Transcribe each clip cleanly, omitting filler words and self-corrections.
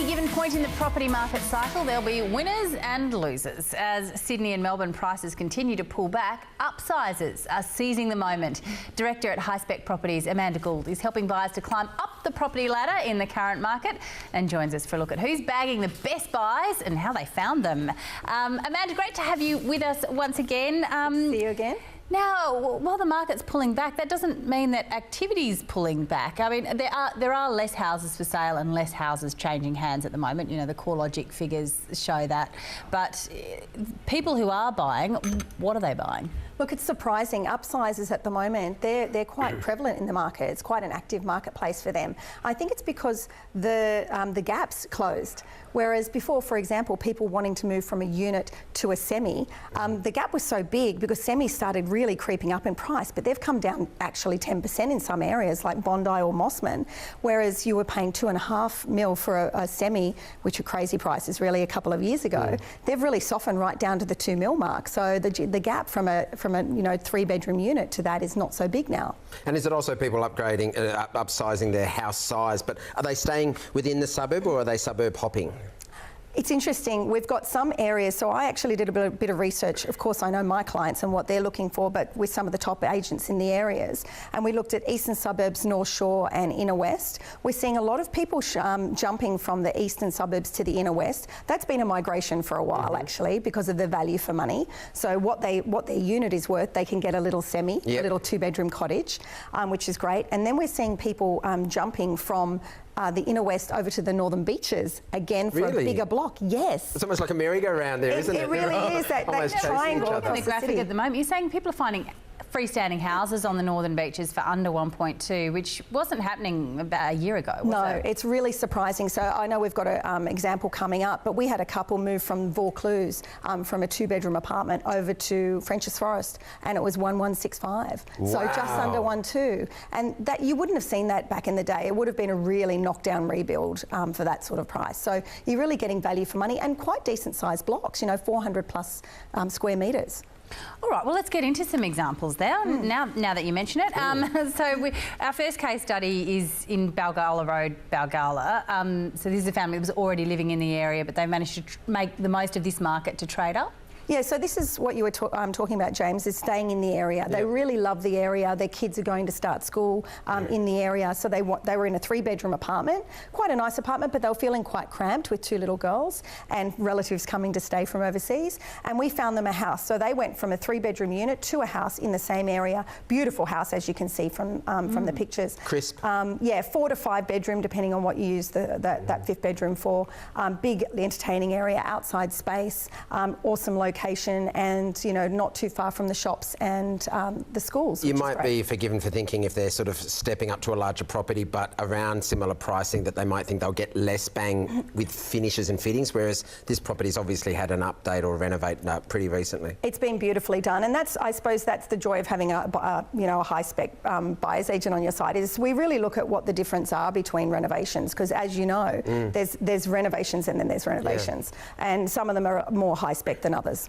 any given point in the property market cycle, there'll be winners and losers. As Sydney and Melbourne prices continue to pull back, upsizers are seizing the moment. Director at HighSpec Properties, Amanda Gould, is helping buyers to climb up the property ladder in the current market and joins us for a look at who's bagging the best buys and how they found them. Amanda, great to have you with us once again. See you again. Now, while the market's pulling back, that doesn't mean that activity's pulling back. I mean, there are less houses for sale and less houses changing hands at the moment. You know, the CoreLogic figures show that. But people who are buying, what are they buying? Look, it's surprising. Upsizers at the moment, they're quite prevalent in the market. It's quite an active marketplace for them. I think it's because the gap's closed. Whereas before, for example, people wanting to move from a unit to a semi, the gap was so big because semis started really creeping up in price, but they've come down actually 10% in some areas like Bondi or Mossman, whereas you were paying $2.5 million for a semi, which are crazy prices really a couple of years ago. They've really softened right down to the $2 million mark. So the gap from a 3-bedroom unit to that is not so big now. And is it also people upgrading, upsizing their house size? But are they staying within the suburb or are they suburb hopping? It's interesting. We've got some areas, so I actually did a bit of research. Of course, I know my clients and what they're looking for, but with some of the top agents in the areas. And we looked at eastern suburbs, North Shore and inner west. We're seeing a lot of people jumping from the eastern suburbs to the inner west. That's been a migration for a while, actually, because of the value for money. So what their unit is worth, they can get a little semi, a little 2-bedroom cottage, which is great. And then we're seeing people jumping from the inner west over to the northern beaches, again for a bigger block. Yes. It's almost like a merry-go-round there, isn't it? It really is, that triangle across the graphic at the moment. You're saying people are finding freestanding houses on the northern beaches for under 1.2, which wasn't happening about a year ago, was it? It's really surprising. So I know we've got an example coming up, but we had a couple move from Vaucluse from a 2-bedroom apartment over to French's Forest, and it was 1165. Wow. So just under 1.2. And that you wouldn't have seen that back in the day. It would have been a really knockdown rebuild for that sort of price. So you're really getting value for money and quite decent sized blocks, 400 plus square metres. All right, well, let's get into some examples there, now that you mention it. Our first case study is in Balgala Road, Balgala. So this is a family that was already living in the area, but they managed to make the most of this market to trade up. Yeah, so this is what you were talking about, James, is staying in the area. They really love the area. Their kids are going to start school in the area. So they were in a 3-bedroom apartment, quite a nice apartment, but they were feeling quite cramped with 2 little girls and relatives coming to stay from overseas. And we found them a house. So they went from a 3-bedroom unit to a house in the same area. Beautiful house, as you can see from the pictures. Crisp. 4 to 5 bedroom, depending on what you use that 5th bedroom for. Big entertaining area, outside space, awesome location, and not too far from the shops and the schools. You might be forgiven for thinking if they're sort of stepping up to a larger property but around similar pricing that they might think they'll get less bang with finishes and fittings, whereas this property's obviously had an update or renovate pretty recently. It's been beautifully done, and I suppose that's the joy of having a high-spec buyer's agent on your side, is we really look at what the difference are between renovations, because as you know, there's renovations and then there's renovations, and some of them are more high-spec than others.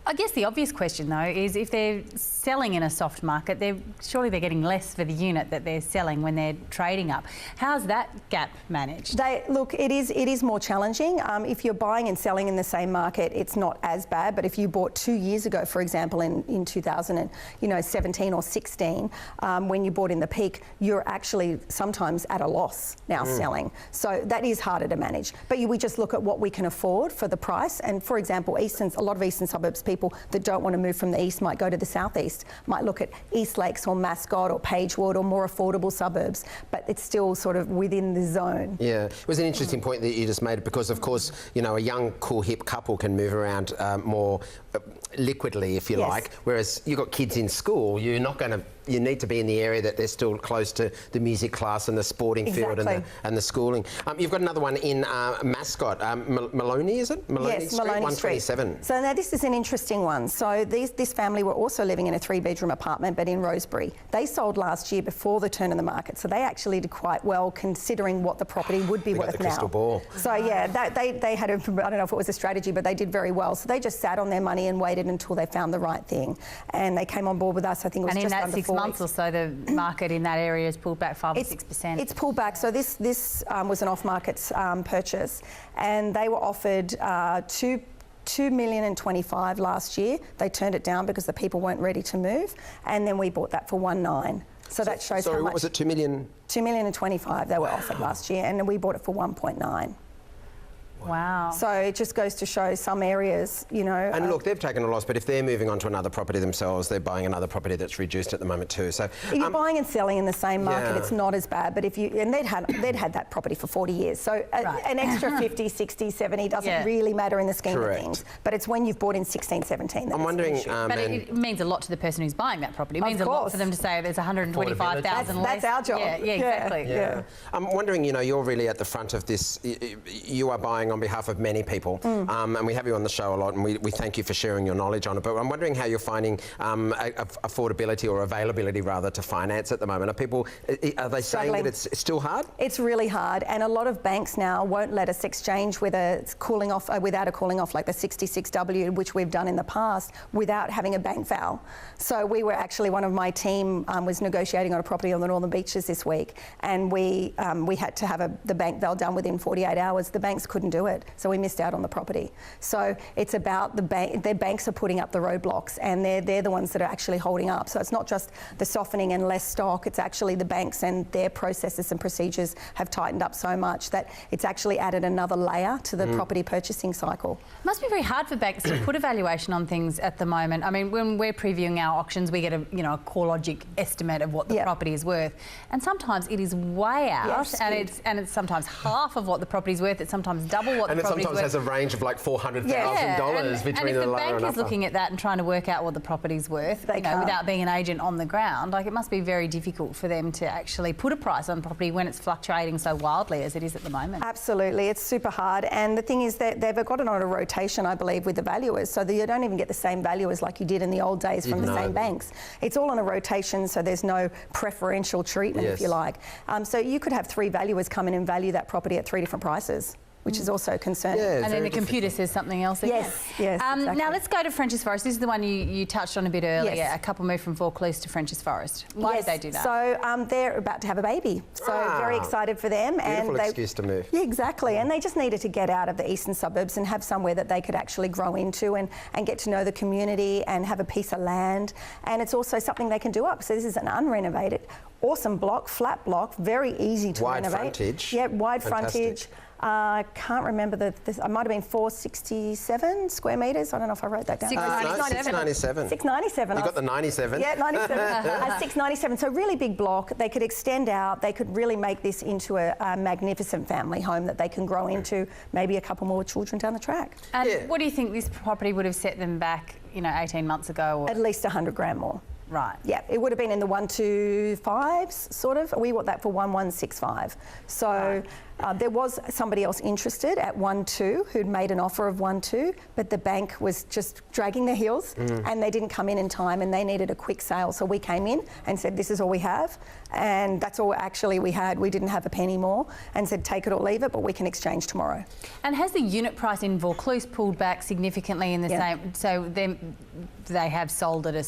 I guess the obvious question, though, is if they're selling in a soft market, surely they're getting less for the unit that they're selling when they're trading up. How's that gap managed? Look, it is more challenging. If you're buying and selling in the same market, it's not as bad. But if you bought 2 years ago, for example, in 2017 or 16, when you bought in the peak, you're actually sometimes at a loss now selling. So that is harder to manage. But we just look at what we can afford for the price. And for example, a lot of eastern suburbs people that don't want to move from the east might go to the southeast, might look at East Lakes or Mascot or Pagewood or more affordable suburbs, but it's still sort of within the zone. Yeah, it was an interesting point that you just made, because of course, a young, cool, hip couple can move around more liquidly, if you like, whereas you've got kids in school, you need to be in the area that they're still close to the music class and the sporting field and the schooling. You've got another one in Mascot, Maloney, is it? Maloney Street, Maloney 127. Street. So now this is an interesting one. So this family were also living in a 3-bedroom apartment, but in Rosebery. They sold last year before the turn of the market, so they actually did quite well considering what the property would be worth got the crystal ball. So yeah, they had I don't know if it was a strategy, but they did very well. So they just sat on their money and waited until they found the right thing, and they came on board with us. I think it was just under 4 months or so, the market in that area has pulled back 5 or 6%. It's pulled back. So this was an off-market purchase, and they were offered $2 million and 25 last year. They turned it down because the people weren't ready to move, and then we bought that for 1.9. So that shows sorry, how much. What was it? 2 million. 2 million and 25 they were offered last year, and we bought it for 1.9. Wow. So it just goes to show some areas, you know. And look, they've taken a loss, but if they're moving on to another property themselves, they're buying another property that's reduced at the moment too. So if you're buying and selling in the same market, yeah. it's not as bad. But if you, and they'd had that property for 40 years, so an extra 50, 60, 70 doesn't really matter in the scheme of things. But it's when you've bought in 16, 17. I'm wondering, but it means a lot to the person who's buying that property. It means a lot for them to say there's 125,000 less. That's our job. Yeah, exactly. Yeah. I'm wondering, you know, you're really at the front of this. You are buying on behalf of many people, and we have you on the show a lot, and we thank you for sharing your knowledge on it. But I'm wondering how you're finding affordability or availability rather to finance at the moment. Are they saying that it's still hard? It's really hard, and a lot of banks now won't let us exchange with a cooling off without a cooling off like the 66W, which we've done in the past, without having a bank val. So we were actually, one of my team was negotiating on a property on the Northern Beaches this week, and we had to have the bank val done within 48 hours. The banks couldn't do it, so we missed out on the property. So it's about the bank. Their banks are putting up the roadblocks, and they're the ones that are actually holding up. So it's not just the softening and less stock. It's actually the banks and their processes and procedures have tightened up so much that it's actually added another layer to the property purchasing cycle. It must be very hard for banks to put a valuation on things at the moment. I mean, when we're previewing our auctions, we get a CoreLogic estimate of what the property is worth, and sometimes it is way out, and it's sometimes half of what the property is worth. It's sometimes double what the property is worth. And it sometimes has a range of like $400,000 between the lower and upper. And if the bank is looking at that and trying to work out what the property's worth, without being an agent on the ground, like, it must be very difficult for them to actually put a price on property when it's fluctuating so wildly as it is at the moment. Absolutely, it's super hard. And the thing is that they've got it on a rotation, I believe, with the valuers, so that you don't even get the same valuers like you did in the old days from the same banks. It's all on a rotation, so there's no preferential treatment, if you like. So you could have 3 valuers come in and value that property at 3 different prices, which is also concerning. And then the computer says something else again. Yes, exactly. Now let's go to French's Forest. This is the one you touched on a bit earlier. Yes. A couple moved from Vaucluse to French's Forest. Why did they do that? So they're about to have a baby. So very excited for them. Beautiful excuse to move. Yeah, exactly. And they just needed to get out of the eastern suburbs and have somewhere that they could actually grow into and get to know the community and have a piece of land. And it's also something they can do up. So this is an unrenovated, awesome block, flat block, very easy to renovate. Wide frontage. Yeah, wide Fantastic. frontage. I can't remember it might have been 467 square metres. I don't know if I wrote that down. 697. 697. You got the 97? Yeah, 97. 697. So really big block. They could extend out. They could really make this into a magnificent family home that they can grow into, maybe a couple more children down the track. And what do you think this property would have set them back, 18 months ago? Or? At least 100 grand more. Right. Yeah, it would have been in the 125s, sort of. We bought that for 1165. So there was somebody else interested at 1.2 who'd made an offer of 1.2, but the bank was just dragging their heels and they didn't come in time and they needed a quick sale. So we came in and said, this is all we have. And that's all actually we had. We didn't have a penny more and said, take it or leave it, but we can exchange tomorrow. And has the unit price in Vaucluse pulled back significantly in the same? So they have sold at a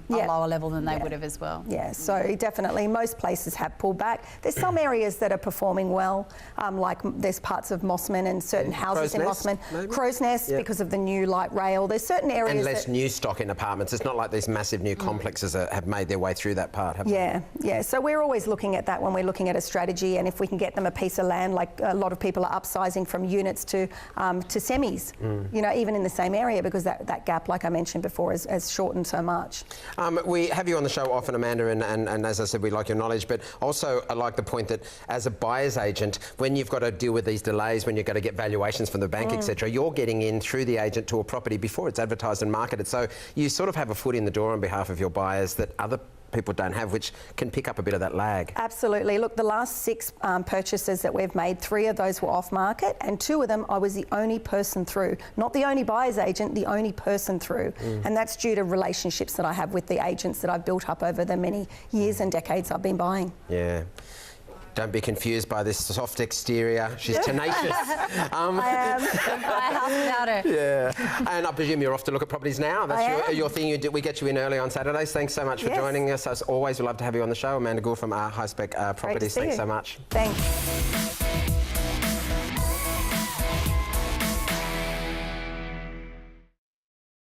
lower level than they would have as well. Yeah, so definitely most places have pulled back. There's some areas that are performing well, like there's parts of Mossman and certain houses in Mossman. Crow's Nest because of the new light rail. There's certain areas and less new stock in apartments. It's not like these massive new complexes have made their way through that part, have they? Yeah. So we're always looking at that when we're looking at a strategy, and if we can get them a piece of land, like a lot of people are upsizing from units to semis, even in the same area, because that gap, like I mentioned before, has shortened so much. We have you on the show often, Amanda, and as I said, we like your knowledge, but also I like the point that as a buyer's agent, when you've got to deal with these delays, when you've got to get valuations from the bank, etc., you're getting in through the agent to a property before it's advertised and marketed. So you sort of have a foot in the door on behalf of your buyers that other people don't have, which can pick up a bit of that lag. Absolutely. Look, the last 6 purchases that we've made, 3 of those were off market, and 2 of them I was the only person through. Not the only buyer's agent, the only person through. And that's due to relationships that I have with the agents that I've built up over the many years and decades I've been buying. Yeah. Don't be confused by this soft exterior. She's tenacious. I am. Buy a house without her. Yeah. And I presume you're off to look at properties now. That's your thing. We get you in early on Saturdays. Thanks so much for joining us. As always, we'd love to have you on the show. Amanda Gould from HighSpec Properties. Thanks so much. Thanks.